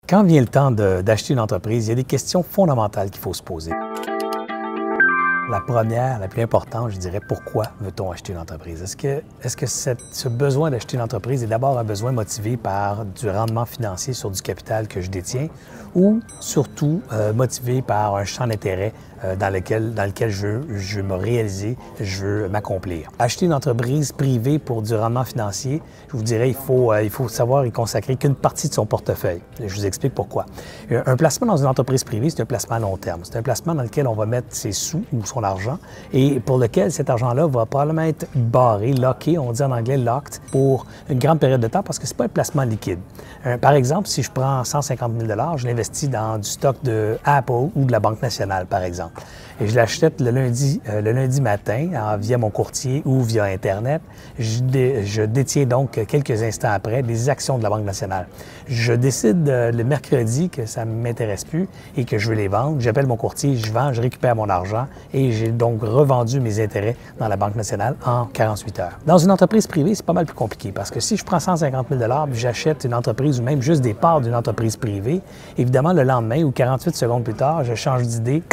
Quand vient le temps d'acheter une entreprise, il y a des questions fondamentales qu'il faut se poser. La première, la plus importante, je dirais, pourquoi veut-on acheter une entreprise? Est-ce que ce besoin d'acheter une entreprise est d'abord un besoin motivé par du rendement financier sur du capital que je détiens ou surtout motivé par un champ d'intérêt dans lequel je veux me réaliser, je veux m'accomplir? Acheter une entreprise privée pour du rendement financier, je vous dirais, il faut savoir y consacrer qu'une partie de son portefeuille. Je vous explique pourquoi. Un placement dans une entreprise privée, c'est un placement à long terme. C'est un placement dans lequel on va mettre ses sous ou son argent et pour lequel cet argent-là va probablement être barré, locké, on dit en anglais locked, pour une grande période de temps parce que ce n'est pas un placement liquide. Par exemple, si je prends 150 000 $, je l'investis dans du stock de Apple ou de la Banque nationale, par exemple. Et je l'achète le lundi matin via mon courtier ou via Internet. Je détiens donc quelques instants après des actions de la Banque nationale. Je décide le mercredi que ça ne m'intéresse plus et que je veux les vendre. J'appelle mon courtier, je vends, je récupère mon argent et j'ai donc revendu mes intérêts dans la Banque nationale en 48 heures. Dans une entreprise privée, c'est pas mal plus compliqué parce que si je prends 150 000 $ puis j'achète une entreprise ou même juste des parts d'une entreprise privée, évidemment, le lendemain ou 48 secondes plus tard, je change d'idée.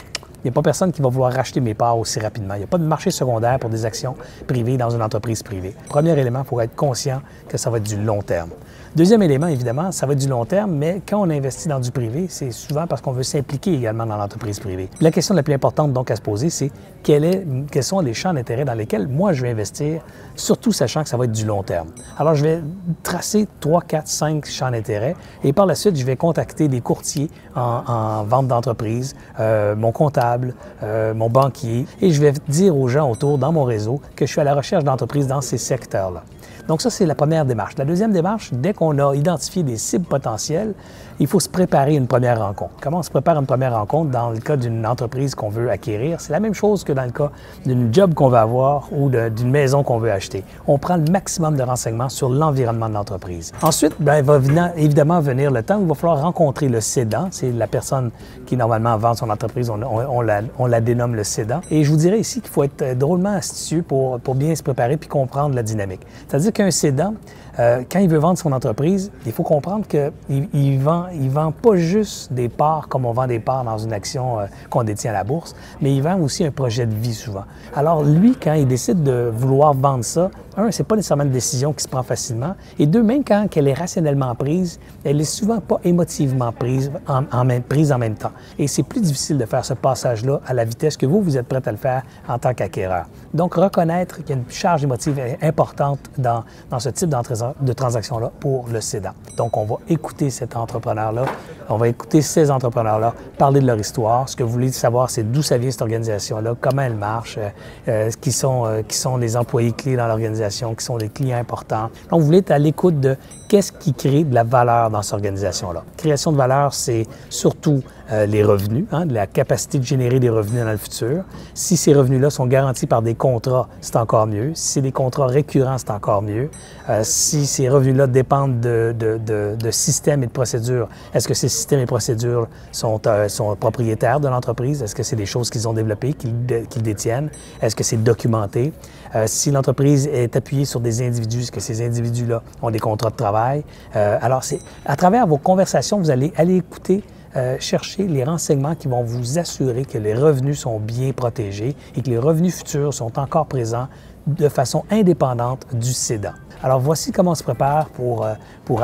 Il n'y a pas personne qui va vouloir racheter mes parts aussi rapidement. Il n'y a pas de marché secondaire pour des actions privées dans une entreprise privée. Premier élément, il faut être conscient que ça va être du long terme. Deuxième élément, évidemment, ça va être du long terme, mais quand on investit dans du privé, c'est souvent parce qu'on veut s'impliquer également dans l'entreprise privée. La question la plus importante donc à se poser, c'est quels sont les champs d'intérêt dans lesquels moi je vais investir, surtout sachant que ça va être du long terme. Alors je vais tracer 3, 4, 5 champs d'intérêt et par la suite, je vais contacter des courtiers en vente d'entreprise, mon comptable, mon banquier, et je vais dire aux gens autour, dans mon réseau, que je suis à la recherche d'entreprises dans ces secteurs-là. Donc ça, c'est la première démarche. La deuxième démarche, dès qu'on a identifié des cibles potentielles, il faut se préparer une première rencontre. Comment on se prépare une première rencontre dans le cas d'une entreprise qu'on veut acquérir? C'est la même chose que dans le cas d'une job qu'on veut avoir ou d'une maison qu'on veut acheter. On prend le maximum de renseignements sur l'environnement de l'entreprise. Ensuite, il va évidemment venir le temps où il va falloir rencontrer le cédant. C'est la personne qui normalement vend son entreprise, on la dénomme le cédant. Et je vous dirais ici qu'il faut être drôlement astucieux pour bien se préparer puis comprendre la dynamique. C'est-à-dire qu'un cédant, quand il veut vendre son entreprise, il faut comprendre qu'il vend pas juste des parts comme on vend des parts dans une action qu'on détient à la bourse, mais il vend aussi un projet de vie souvent. Alors lui, quand il décide de vouloir vendre ça, un, c'est pas nécessairement une décision qui se prend facilement, et deux, même quand elle est rationnellement prise, elle est souvent pas émotivement prise en même temps. Et c'est plus difficile de faire ce passage-là à la vitesse que vous êtes prêt à le faire en tant qu'acquéreur. Donc reconnaître qu'il y a une charge émotive importante dans ce type de transaction-là pour le cédant. Donc, on va écouter cet entrepreneur-là, on va écouter ces entrepreneurs-là parler de leur histoire. Ce que vous voulez savoir, c'est d'où ça vient cette organisation-là, comment elle marche, qui sont les employés clés dans l'organisation, qui sont les clients importants. Donc, vous voulez être à l'écoute de qu'est-ce qui crée de la valeur dans cette organisation-là. Création de valeur, c'est surtout les revenus, la capacité de générer des revenus dans le futur. Si ces revenus-là sont garantis par des contrats, c'est encore mieux. Si c'est des contrats récurrents, c'est encore mieux. Si ces revenus-là dépendent de systèmes et de procédures, est-ce que ces systèmes et procédures sont propriétaires de l'entreprise? Est-ce que c'est des choses qu'ils ont développées, qu'ils détiennent? Est-ce que c'est documenté? Si l'entreprise est appuyée sur des individus, est-ce que ces individus-là ont des contrats de travail? Alors, à travers vos conversations, vous allez aller écouter chercher les renseignements qui vont vous assurer que les revenus sont bien protégés et que les revenus futurs sont encore présents de façon indépendante du cédant. Alors voici comment on se prépare pour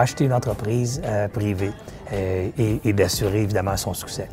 acheter une entreprise privée et d'assurer évidemment son succès.